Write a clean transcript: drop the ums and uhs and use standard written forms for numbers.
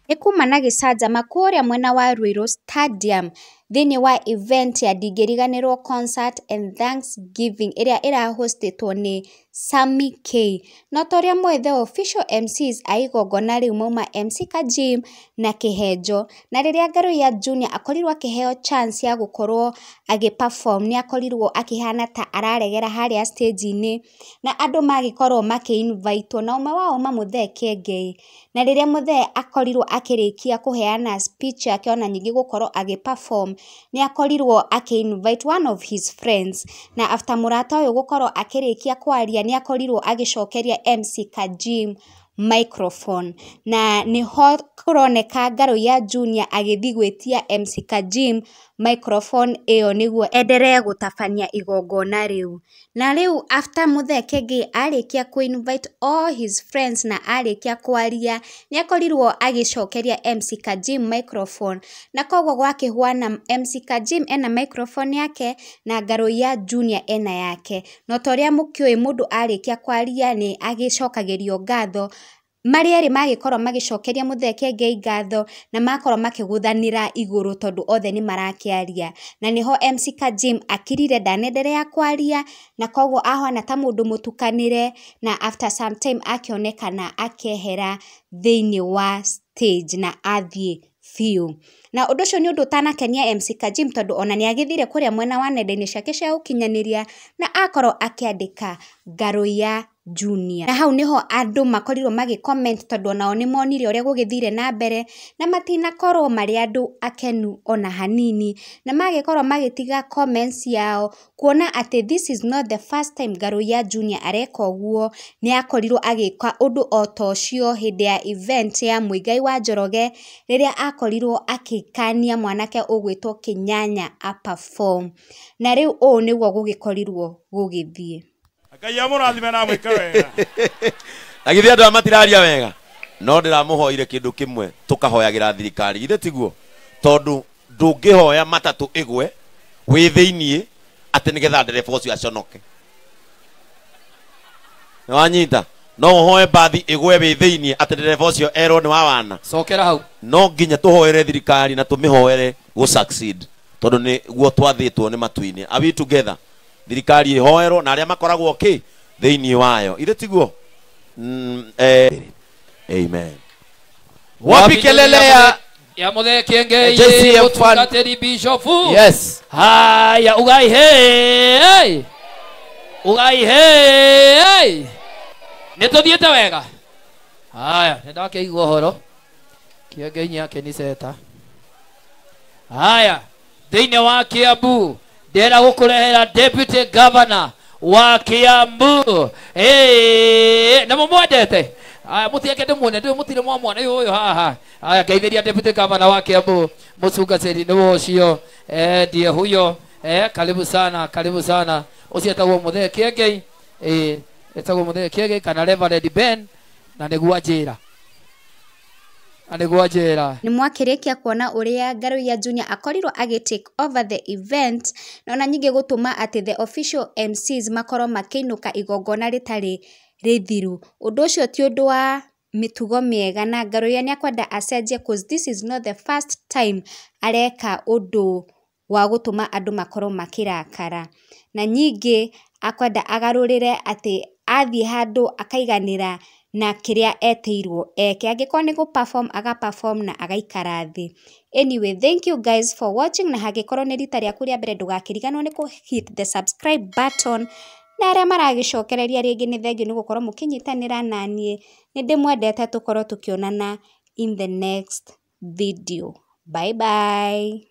Ikuma na Gichanjama kuria mwena wa Ruiru Stadium thini wa event ya ndingiriganirwo concert and Thanksgiving iria irahostitwo ni Sammy K. No toria mwethe official Mcees aigongona riu mauma MC Kajim na KIHENJO, na riria Ngaruiya Junior akorirwo akiheo chance ya gukorwo agiperform ni akorirwo akihana ta araregera haria stage-ini na andu magikorwo maki-invite na umwe wao mamuthe Kengei, na riria muthe akorirwo akirikia kuheana speech yake ona nyingi gukorwo agiperform ni akorirwo aki-invite one of his friends, na after murata uyu gukorwo akirikia kwaria ni akorirwo agicokeria MC Kajim microphone, na niho kuroneka Ngaruiya Junior agithigwetia MC Kajim microphone iyo niguo endelee gutabania igongona riu. Na riu after muthe Kengei arikia ku-invite all his friends na arikia kwaria ni akorirwo agicokeria MC Kajim microphone, na koguo gwakihuana MC Kajim ena microphone yake na Ngaruiya Junior ena yake. No toria mukioi mundu arikia kwaria ni agicokagirio ngatho, marieri magikorwo magicokeria muthe Kengei ngatho na makorwo makiguthanira iguru tondu othe ni marakiaria, na niho MC Kajim akirire ndanenderea kwaria na koguo ahana ta mundu mutukanire, na after some time akionekana akehera thini wa stage na athie fiu. Na undu ucio ni undu utanakenia MC Kajim tondu ona ni agithire kuria mwena wa nenda-ini ciake cia ukinyaniria na akorwo akiandika Ngaruiya Junior. Na hau niho andu makorirwo magi-comment tondu onao ni monire uria gugithire na mbere na matinakorwo mari andu akenu ona hanini, na magikorwo magitiga comments yao kuona ati this is not the first time Ngaruiya Junior areka uguo. Ni akorirwo agika undu otocio hindi ya event ya Muigai wa Njoroge riria akorirwo akikania mwanake ugwitwo Kinyanya a perform, na riu o niguo gugikorirwo gugithie. Ngai amurathime na mwike wega. Agithia andu amatiraria wega. No ndiramuhoire kindu kimwe tukahoyagira thirikari ithe tiguo, tondu ndungihoya matatu igwe wi thiini ati nigetha ndereba ucio aconoke. Wanyita no uhoe bathi igwe wi thiini ati ndereba ucio erwo ni wa wana cokera hau. No nginya tuhoere thirikari na tumihoere go succeed tondu ni guo twathitwo ni matuini. Are we together? Thirikari ihoerwo na aria makoragwo ki thiini wayo ithe tiguo. Amen. Wapi kelele ya muthe Kengei utungatiri bishofu. Yes. Haya ugai hey. Ugai hey. Nituthiete wega. Haya ndake igwo horo. Kengei nyake ni seta. Haya thiini wa Kiambu ndera gukurehera deputy governor wa Kiambu. Na mumwendete. Aya mutiake ndimwone ndio mutire mwamwana uyu haha. Aya ngeithiria deputy governor wa Kiambu mucungaciri ni wocio ndiye huyo. Karibu sana, karibu sana. Ucietagwo muthe Kengei. Etagwo muthe Kengei kana Reverend Ben na niguo njira. Ni mwakirikia kuona uria Ngaruiya Junior akorirwo agi-take over the event, na ona nyingi gutuma ati the official Mcees makorwo makiinuka igongona ritari rithiru. Undu ucio ti undu wa mitugo miega, na Ngaruiya ni akwenda acenjie cause this is not the first time areka undu wa gutuma andu makorwo makirakara, na nyingi akwenda agarurire ati athie handu akaiganira na kiria eteirwo eke, angikorwo ni perform aga perform na agaikara thi. Anyway, thank you guys for watching, na hangikorwo ni rita riaku ria mbere ndugakiriganwo ni ku hit the subscribe button, na aria maragicokereria ringi ni thengiu ni gukorwo mukinyitanira nanie. Ni ndimwendete tukorwo tukionana in the next video. Bye bye.